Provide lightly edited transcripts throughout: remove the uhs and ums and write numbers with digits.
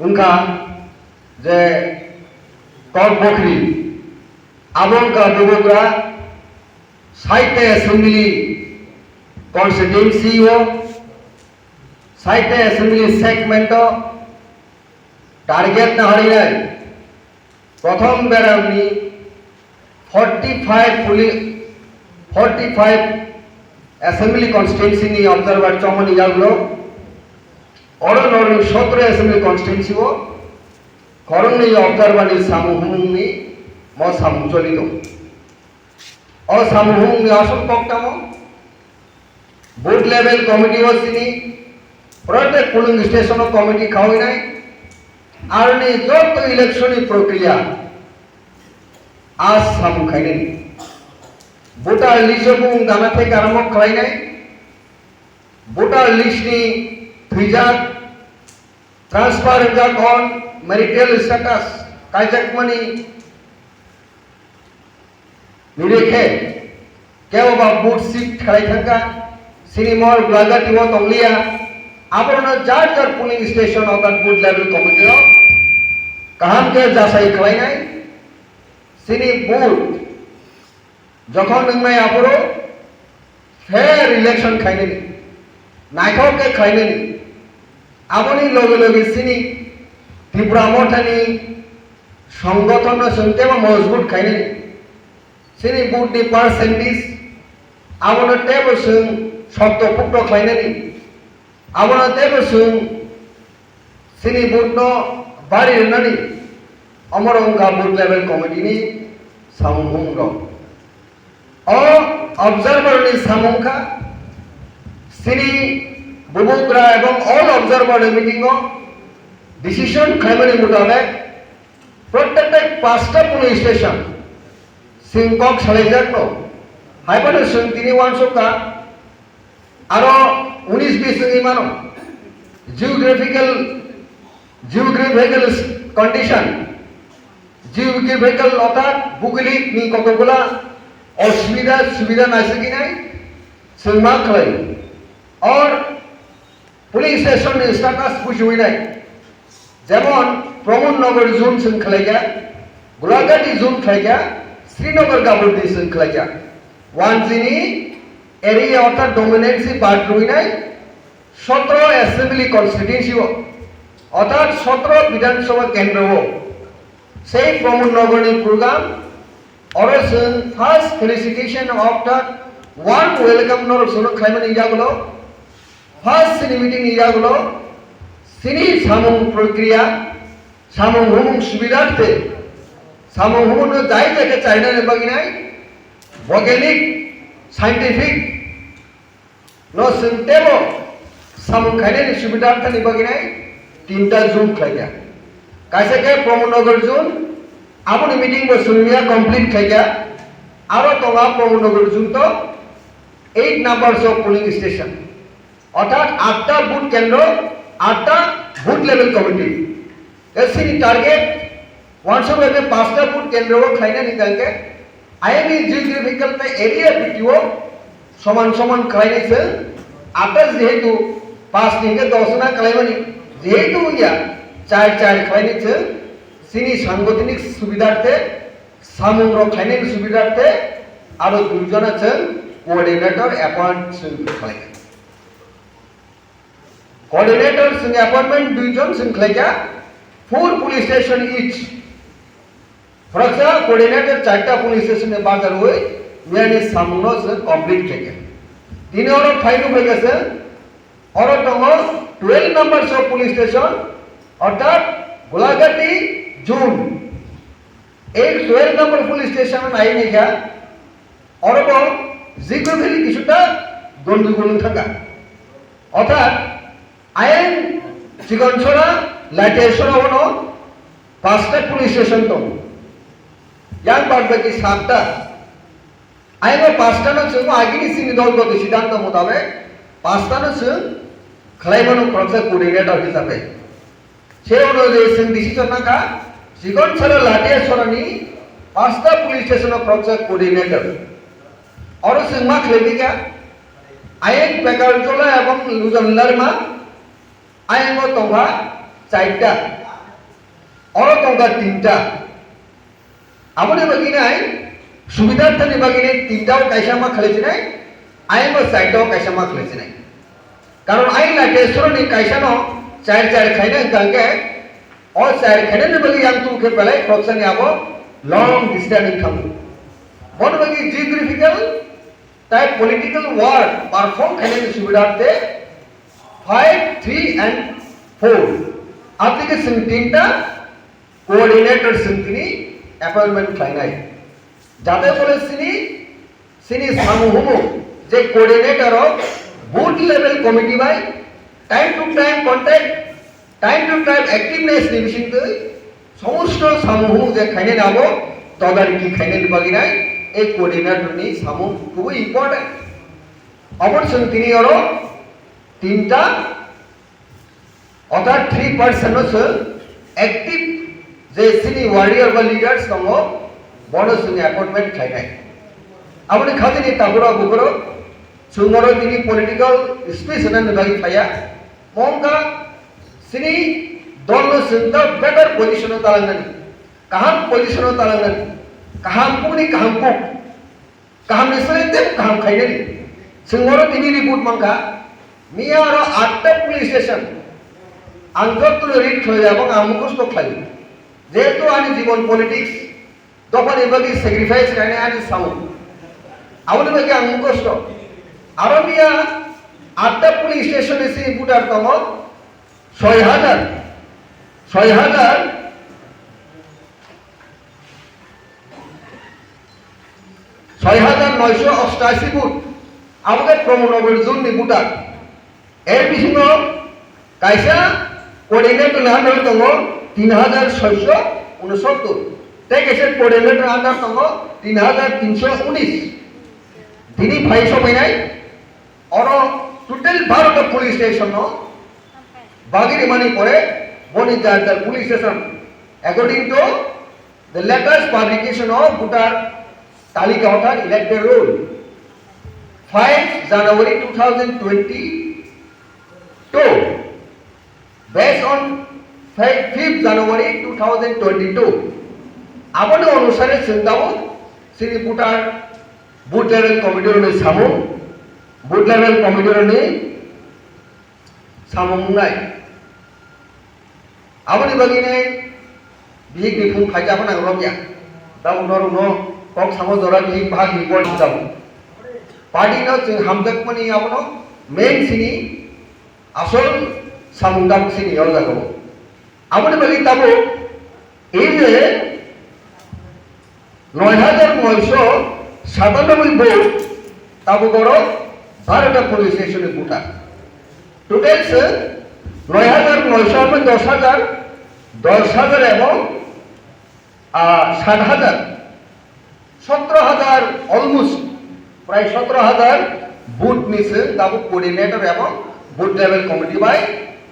उनका जे कौर पोखरी आबों का दुबोग्रा साहित्य असेंबली कॉन्स्टिट्यूंसी हो साहित्य असेंबली सेगमेंट टारगेट ना हरी नहीं प्रथम बेरामनी 45 असेंबली कॉन्स्टिट्यूंसी नी ऑब्जर्वर चौमनी जागलो और 17 असेंबली कॉन्स्टिट्यूंसी हो करंग नी ऑब्जर्वर नी सामूहिक नी मो सामूह चलितो और सामूहिक नी आसन पक्टामो बूथ लेवल कमिटी हो सिनी प्रत्येक पोलिंग स्टेशन कमिटी खाओ नहीं और नी जो तो इलेक्शन प्रक्रिया आज सामूह खाई नहीं भोटार लिस्ट को दाना थे आरम्भ खाई नहीं भोटार लिस्ट नी थ्रीजाक ट्रांसफर जाक ऑन मैरिटल स्टेटस काजक मनी निरेखे क्या वो बाप बूथ शिफ्ट खाई थका सिनेमॉल ब्लागाटी वो तंगलिया आपने जार पोलिंग स्टेशन और बूथ लेवल कमिटी रो काम के जासाई खाई नहीं सिनी बूथ যখন নংমাই আপরো ফের ইলেকশন খাইনে নি নাইখকে খাইনে নি আপনি লগে লগে সিনি ত্রিপুরা মঠানি সংগঠন সঙ্গে মজবুত খাইনে নি সিনি বুট দি পার্সেন্টেজ আপন টেবসুং শব্দ পুক্ত খাইনে নি আপন টেবসুং সিনি বুট ন বাড়ি নানি অমরঙ্গা বুট লেভেল কমিটি নি সামুং র और ऑब्जर्वर ने सामूखा सिनी बुबुग्रा एवं ऑल ऑब्जर्वर मीटिंग डिसीजन खाइमनि मुताबिक प्रत्येक 5टा पुलिस स्टेशन सिंकक सालाइजाक नो हाइपानो सिं तिनि वानसका आरो 19-20 नि मानो जियोग्राफिकल कंडीशन जियोग्राफिकल अर्थात भौगोलिक नि कतगुला असुविधा सुविधा नाइसे कि नहीं सिंमा खाई और पुलिस स्टेशन ने स्टेटस पुश हुई नहीं जेमन प्रमोद नगर जोन सिं खलाइया गोलाघाटी जोन खलाइया श्रीनगर गाबुर्दी सिं खलाइया वानजिनी एरिया अर्थात डोमिनेंसी पार्ट हुई नहीं 17 असेंबली कॉन्स्टिट्यूंसी हो अर्थात 17 विधानसभा केंद्र हो सही प्रमोद नगर ने प्रोग्राम और first felicitation of the one welcome नर सुनो खाइमन इजागलो फर्स्ट सिनी मीटिंग इजागलो सिनी सामूह प्रक्रिया सामूह सुविधार्थे सामूह न जाय जाके चाइना ने बगिनाय वैज्ञानिक साइंटिफिक न सिंटेबो सामूह खाइने नि सुविधार्थे नि बगिनाय 3टा जोन खाइया कैसे के प्रमोनगर जोन आपने मीटिंग में सुनिया कंप्लीट खाइया आरो तोगा प्रमोनगर जोन तो 8 नंबर्स ऑफ पोलिंग स्टेशन अर्थात 8टा बूथ केंद्र 8टा बूथ लेवल कमिटी ऐसी टारगेट 100 में 5टा बूथ केंद्र को खाइना निकाल के आईएमई जियोग्राफिकल पे एरिया पीटीओ समान समान खाइने से आकाश जेहेतु 5 दिन के 10 ना खाइबनी जेहेतु या 4 खाइने से सिनी सांगठनिक सुविधार्थे सामुंग खाइने सुविधार्थे आरो दुइजन आछेन कोअर्डिनेटर अपॉइंट खालाय कोअर्डिनेटर सिंग अपॉइंटमेंट दुइजन सिंग खालाया 4 पुलिस स्टेशन ईच फरकसा कोअर्डिनेटर 4टा पुलिस स्टेशन ने बाजार हुए यानी सामुनो से कंप्लीट थेके तीन और फाइल हो गेছে और तंगो 12 नंबर्स ऑफ पुलिस स्टेशन अर्थात गोलाघाटी जून एक 12 नंबर पुलिस स्टेशन आई नहीं क्या और वो जिक्र भी किसुटा गंडगोल थका अर्थात आयन चिकनछड़ा लाइटेश्वर होनो 5टा पुलिस स्टेशन तो यान बाद बाकी 7टा आयन 5टा न जों आगिनि सिनि दल को सिद्धांत मुताबिक 5टा न जों खलाइबनो प्रोजेक्ट कोऑर्डिनेटर हिसाबै से अनुयायी जों डिसीजन नाका जिगन छाड़ा लाटेश्वरनी 5टा पुलिस स्टेशन प्रोजेक्ट कोऑर्डिनेटर और जों मा खालामो आयन पेकारजला एवं लुजनलारमा आयन तंगा 4टा Oro tongka tinta. Abone baginai subidarthani bagine tintao kaisama khalejinai. Ayama saitao kaisama khalejinai. Karon ai la tesoroni kaisano চার খাইনে গাঙ্গে ও চার খাইনে বলি yang tu ke pelai proxani abo long distance income bon bagi geographical type political war perform খাইনে সুবিধাতে 5 3 and 4 application তিনটা coordinator সিনতিনি অ্যাপয়েন্টমেন্ট খাইনাই যাতে বলে সিনি সামুহুমু যে coordinator of booth level committee by time to time contact, time to time activeness division to সমস্ত সমূহ যে খাইনে নাবো তদারকি খাইনে বাগিনাই এই কোঅর্ডিনেটর নি সমূহ খুবই ইম্পর্টেন্ট অবশ্যই তিনি আরো তিনটা অর্থাৎ 3% হচ্ছে অ্যাক্টিভ যে সিনি ওয়ারিয়র বা লিডার্স দङ বড় সঙ্গে অ্যাপয়েন্টমেন্ট খাইনাই আপনি খাদিনি তাবুরা বুকরো সুন্দর তিনি পলিটিক্যাল স্পেস হনান বাগি ফায়া মঙ্গা সিনি দল সিনটা বেটার পজিশন তালাঙ্গানি কাহাম পজিশন তালাঙ্গানি কাহাম পুনি কাহাম নিসলে তেম কাহাম খাইনানি সুন্দর তিনি রিপোর্ট মঙ্গা মিয়া আর 8টা পুলিশ স্টেশন আঞ্জতুল রিট হয়ে এবং আমুকস্ত খাই যেহেতু আনি জীবন পলিটিক্স তখন এবারে স্যাক্রিফাইস কানে আনি সাউন্ড আউনি বাকি আমুকস্ত আরো মিয়া 8টা পুলিশ স্টেশন এসে বুটার তম 6,988 বুট আমাদের প্রমোনগর জন্য বুটার এর পিছনে কাইসা কোঅর্ডিনেটর আন্ডার তম 3,669 তাই কেসে কোঅর্ডিনেটর আন্ডার তম 3,319 তিনি 500 মহিনায় और टोटल 12টা পুলিশ স্টেশন বাগিরি মানি করে বনি যার police station according to the latest publication of voter তালিকা অর্থাৎ elected roll 5 January 2022 based on 5th January 2022 আপনি অনুসারে চিন্তাও শ্রী ভোটার বুথ লেভেল কমিটির সামু বুথ লেভেল কমিটির সামুংনাই আপনি বাগিনে বিহিক নিফুং খাইজাবো না রমিয়া दा उनाव नो कक सामो जरा बिहिक भाग हिबल जाबो पार्टी नो जों हामदकमनि आवनो मेन सिनि आसल सामुंदाम सिनि याव जागो आबोनि बागि ताबो এই যে ৯৯৯৯ ভোট তাবো গড় 12টা পুলিশ স্টেশনে ভোটা টোটাল ৯৯৯০ ১০,০০০ এবং ৬০,০০০ ১৭,০০০ অলমোস্ট প্রায় ১৭,০০০ বুথ নিছে তাবো কোঅর্ডিনেটর এবং booth level committee by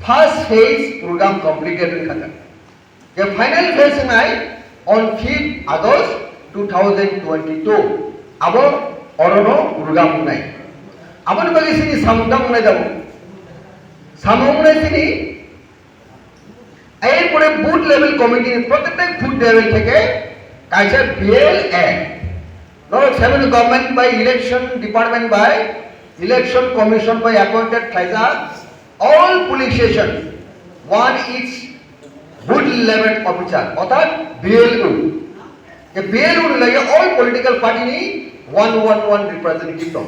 first phase program completed থাকা The final phase night on 5th August 2022. Abo orono program nai. Abon bagi sini samudam nai jabo. Samudam nai sini. Ayer pore booth level committee protected booth level theke kaisa BLA. No 7 government by election department by election commission by appointed thaisa all police station one each booth level officer অর্থাৎ BLO এই BLO লাগে all political party নি 111 representative দম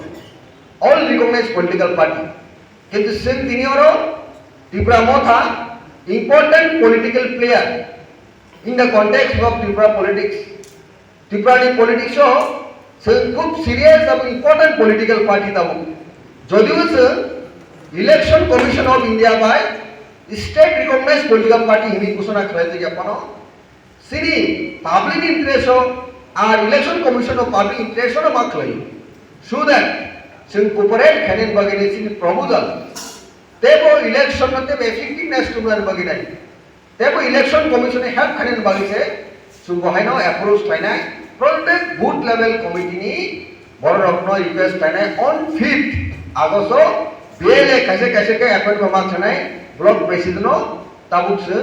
all recognised political party কিন্তু সেন তিনি আরো ত্রিপুরা মথা important political player in the context of Tripura politics Tripura নি পলিটিক্স সে খুব সিরিয়াস এবং ইম্পর্টেন্ট পলিটিক্যাল পার্টি দাও যদিও সে election commission of India by State recognized political party हिंदी घोषणा करायचे आपण सिनी पब्लिक इंटरेस्ट और election commission of public interest नो माखलाई सो दैट सिन कोऑपरेट खनेन बगेने सिन प्रपोजल तेबो इलेक्शन नते एफेक्टिवनेस तुमन बगेनाय तेबो इलेक्शन कमिशन हेल्प खनेन बगेसे सुबो हायनो अप्रोच थायनाय प्रत्येक बूथ लेवल कमिटी नि बड़ रत्न रिक्वेस्ट थायनाय ऑन 5th अगस्त बेले कैसे कैसे के अपॉइंटमेंट मार्क थायनाय ब्लक प्रेसिडेंट ताबुक जों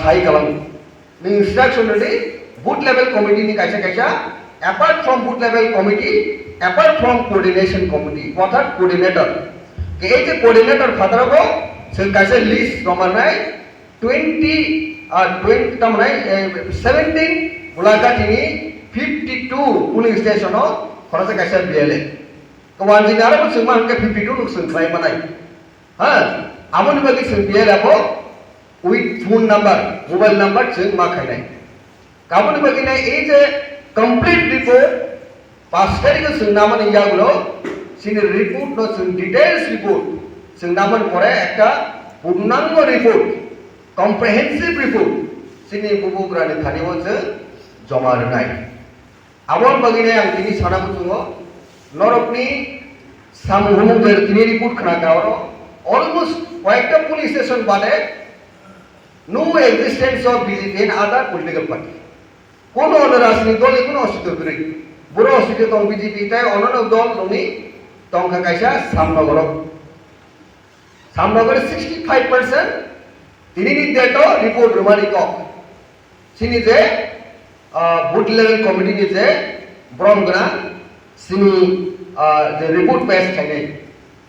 साइ खालामो ni instruction ni boot level committee ni kaisa apart from boot level committee, apart from coordination committee, what are coordinator ke ei je coordinator phatarabo se kaisa list romanai 20 tamnai 17 bulaga tini 52 polling station o khorasa kaisa BLA ko wanjini aro sung ma ke 52 nuk sung khai manai ha amoni bagi sung BLA bo with phone number mobile number sung ma khai nai kaboni bagi nai ei je complete report 5 তারিখে sung naman ইয়াগুলো sini report no sung details report sung naman pore ekta purnango report comprehensive report sini bubugrani thani bose jomar nai amon bagine ang tini sana butungo norokni samhumung der tini report khana kawro almost কয়েকটা police station bade no existence of BJP and other political party কোনো রাজনৈতিক দল কোনো অস্তিত্ব নেই বড় অস্তিত্ব দল বিজেপি তাই অন্যান্য দল তুমি তংকা কাইসা সামনগরে 65% তিনি নির্দেশ রিপোর্ট রোমানি কক সিনি যে বুথ লেভেল কমিটি নি যে ব্রমগনা সিনি যে রিপোর্ট পেশ খাইনে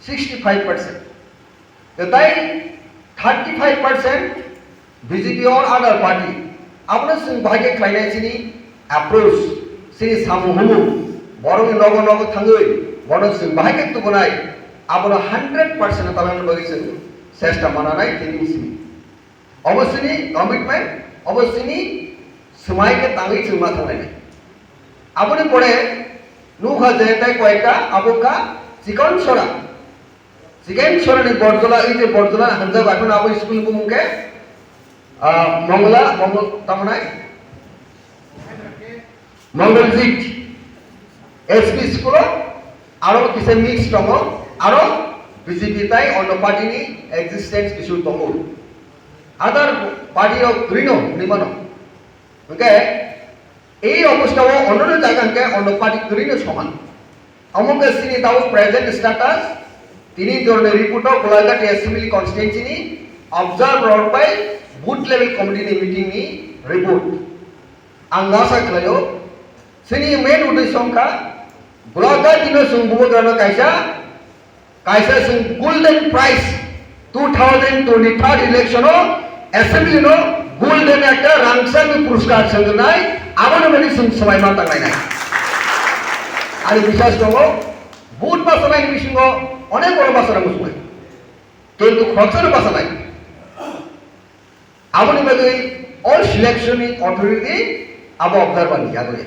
65% তাই 35% বিজেপি और अदर पार्टी आपने सिंह भाग्य खाइने सिनी अप्रोच सिनी सामुहुमु बरं नगो नगो थांगै बरं सिंह भाग्य तो बनाय आपनो 100% तालान बगि सिंह चेष्टा मानानाय तिनि सिनी अवश्यनि कमिटमेंट अवश्यनि समायके तांगै सिंह मा थांनाय आपने पड़े नुखा जे ताय कयटा आबोका चिकन सरा नि बरजला এই যে बरजला हानजा এখন आबो स्कुल बुमुके मंगल तमनाय मंगलजीत एसपी स्कूल आरो किसे मिक्स दङ आरो बीजेपी ताय अन पार्टी नि एक्जिस्टेंस किछु दङ अदर पार्टी अफ ग्रीनो निमानो ओके এই অবস্থাও অন্য জায়গাকে অন্য পার্টি গ্রিনো সমান অমুক সিনি দাও প্রেজেন্ট স্ট্যাটাস তিনি ধরনের রিপোর্ট গোলাঘাট অ্যাসেম্বলি কনস্টিটুয়েন্সি নি observer by booth level committee meeting नि रिपोर्ट आंगासा खलायो सिनी मेन उद्देश्य का ब्लॉगा दिनो सुंगबो ग्रानो कायसा सिंग गोल्डन प्राइज 2023 इलेक्शन असेंबली नो गोल्डन একটা রাংসাং পুরস্কার সঙ্গনাই আবারো মানে সিং সময় মান তাকাই নাই আর বিশ্বাস করব বুথ বাসনাই মিশিং অনেক বড় বাসনা মুসুই কিন্তু খরচের বাসা নাই आबोनि बागै all selection authority abo observer ni agore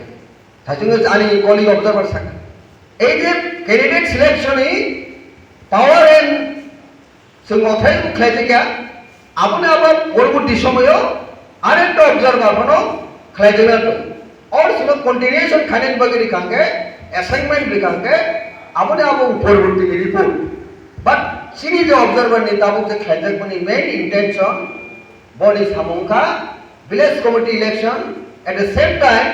thajunga ani colleague observer sakha ei je candidate selection ni power and sungothay khlaijega abone abo porborti somoyo arekta observer hono khlaijega or sino continuation khanen bagri kange assignment likange abone abo porborti report but sini je observer ni tabuk je khlaijek bani main intention body samongka village committee election at the same time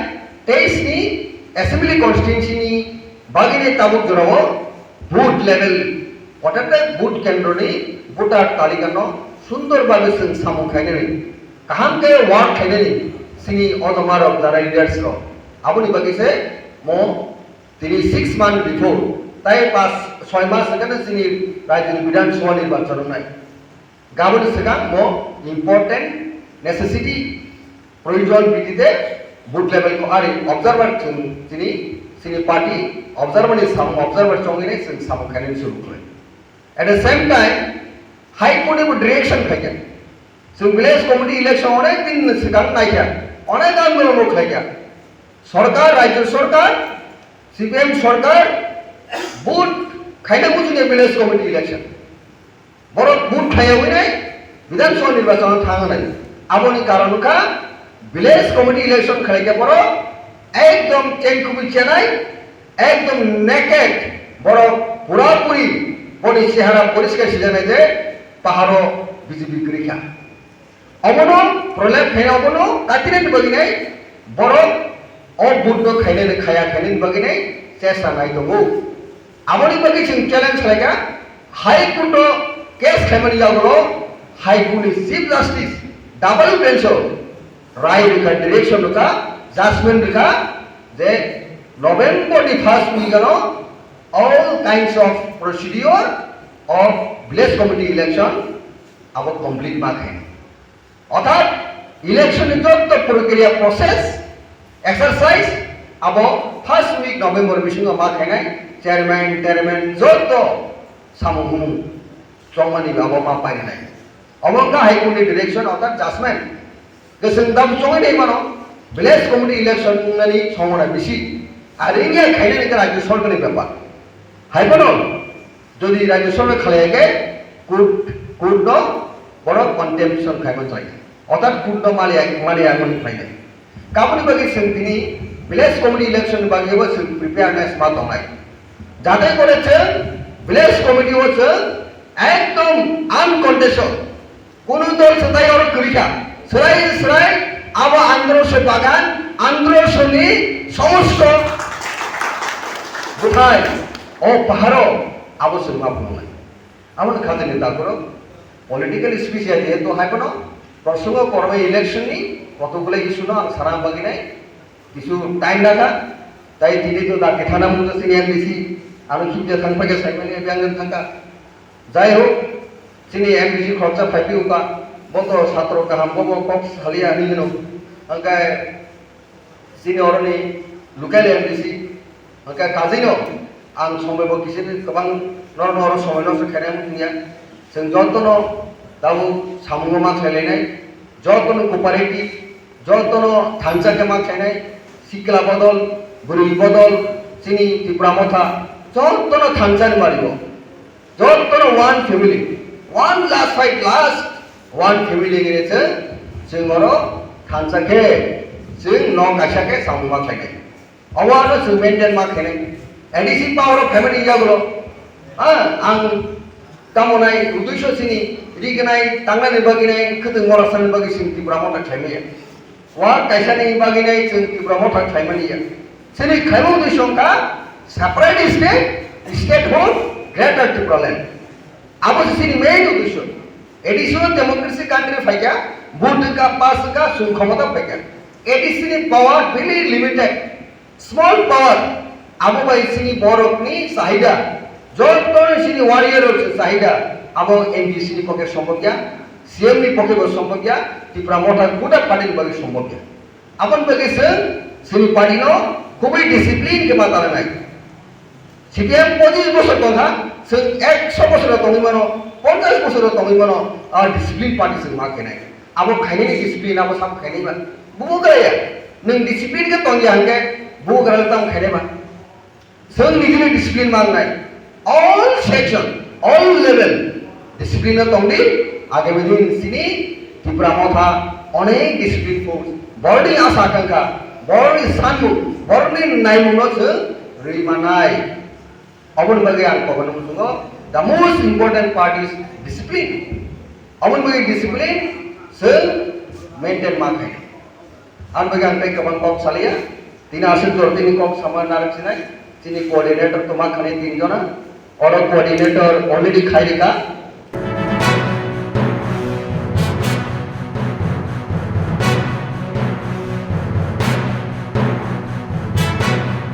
taste ni assembly constituency ni bagine tabuk joro booth level otate booth kendro ni voter talika no sundor bhabe sing samong khaine ni kaham ke ward khaine ni sini odamar of the leaders ko aboni bagise mo tini 6 month before tai pas 6 mas sekane sini rajya bidhan sabha nirbachon nai गाबोनि सिगां मो important necessity प्रयोजन बिदिते booth level को आरि observer तिनि सिनि party observer नि साम observer चंगिने सिं साम खाने शुरू करे at the same time high court को डायरेक्शन खाइया सिं विलेज कमिटी इलेक्शन अनेक दिन सिगां नाइया अनेक आंदोलन खाइया सरकार राज्य सरकार सीपीएम सरकार बुथ खाइने बुझिने विलेज कमिटी इलेक्शन बड़ बुथ खाइने विधानसभा निर्वाचन थांगनाय आबोनि कारणका विलेज कमिटी इलेक्शन खाइके पर एकदम टेंकुबि चेनाय एकदम नेकेड बड़ पुरापुरी बनि चेहरा परिष्कार सिजानाय जे पाहारो बीजेपी ग्रिखा अबनो प्रलेप खाइ अबनो कातिने बगिनाय बड़ अ बुथ खाइने खाया खाइने बगिनाय चेष्टा नाय दंगो आबोनि बगि जों चैलेंज खाइगा हाई कोर्ट केस खाइमानि जागरो high court chief justice double bench right rika direction rika judgment rika je November the first week all kinds of procedure of village committee election about complete mark hai অর্থাৎ election যত প্রক্রিয়া process exercise about first week November বিশিং মা খাইনাই chairman যত সামুহুম চমানি বাবা মা পাই নাই অবঙ্কা হাইকোর্টের direction অর্থাৎ জাজমেন্ট গোসং দাম চঙে নেই মানো ভিলেজ কমিটি ইলেকশন নানি সমনা বেশি আর ইঙ্গে খাইনে নিতে রাজ্য সরকারের ব্যাপার হাইকোর্ট যদি রাজ্য সরকার খালাইকে কোর্ট বড় কন্টেম্পশন খাইমন চাই অর্থাৎ কোর্ট মালি এমন খাইনে কাবুনি বাকি তিনি ভিলেজ কমিটি ইলেকশন বাকি প্রিপেয়ারনেস মা দংনাই যাতে করেছে ভিলেজ কমিটি হচ্ছে একদম আনকন্ডিশন কোন দল সেটাই আর করিকা সেরাই আবার আন্ধ্রসে বাগান আন্ধ্রসনি সমস্ত কোথায় ও পাহাড় আবশ্যক মা নাই আমার খাতে নেতা করো পলিটিক্যাল স্পিচ যেহেতু হয় কোনো প্রসঙ্গ করবে ইলেকশন নি কতগুলো ইস্যু না সারা বাকি নাই কিছু টাইম লাগা তাই তিনি তো তাকে থানা মধ্যে সিনিয়র বেশি আমি খিপতে থাকবে সাইকেল ব্যাঙ্গন থাকা যাই হোক তিনি এমবিসি খরচা ফাইপি উকা বত ছাত্র গাহাম বব কক্স হালিয়া নিজেন ওকে তিনি অরনি লোকেল এমবিসি ওকে কাজিনো आं समयबो किसिनि गोबां नर समायनावसो खेराय मुनिया जों जतन दाबो सामुङाव मा खायलायनाय जतन कोपारेटिभ जतन थांचाके मा खायनाय सिक्ला बदल बुरि बदल चिनि टिप्रा मथा जतन थांचानि मारिबो जतन one family one last one family गेरेছে जों अरो थांचाके जों न गासाके सामुङ मा खायनाय अवानो जों मेनटेन मा खायनाय एडिसी पावर ऑफ फैमिली जागलो आं तामनाय उद्देश्य सिनी रिगनाय तांगनाय बागिनाय खतों मरासान बागि सिं तिब्रा मथा खायमाया वा कायसानि बागिनाय जों तिब्रा मथा खायमानिया सिनि खायमो उद्देश्य का सेपारेट स्टेट होल ग्रेटर त्रिपुरा लैंड अब सिनि मेन उद्देश्य एडिशनल डेमोक्रेसी कंट्री फाइका वोट का पास का सुन क्षमता फाइका ADC power very limited small power आबो बाय सिनि बरकनि चाहिदा जतन सिनि वारियर चाहिदा आबो एमबीसी नि पके सम्भव गया सीएम नि पके सम्भव गया त्रिपुरा मथा गुडा पार्टी बागि सम्भव गया आपन बागि सिनि पार्टी नो खुबै डिसिप्लिन के माताला नाय सीपीएम 25 বছর কথা जों 100 বছর तंगिमानो 50 বছর तंगिमानो आ डिसिप्लिन पार्टी जों मा केनाय आबो खायनि डिसिप्लिन आबो साब खायनि बा बुगराया नों डिसिप्लिन के तंगि हांगे बुगराल ताम खायने बा जों निजिनि डिसिप्लिन मांगनाय all section all level discipline तंगि आगे बेदिन सिनि त्रिपुरा मथा अनेक डिसिप्लिन फोर्स बरनि आशा आकांक्षा बरनि सानमु बरनि नायमुनो जों रैमानाय अबन बागै आं कबन मुसुङो the most important part is discipline अबन बागै डिसिप्लिन जों मेंटेन माखाय आं बागै आं कबन कक सालिया तिना आसिन जरतिनि कक सामान नारसिनाय तिनी कोऑर्डिनेटर तो मा खाने 3 जना और कोऑर्डिनेटर ऑलरेडी खायरिका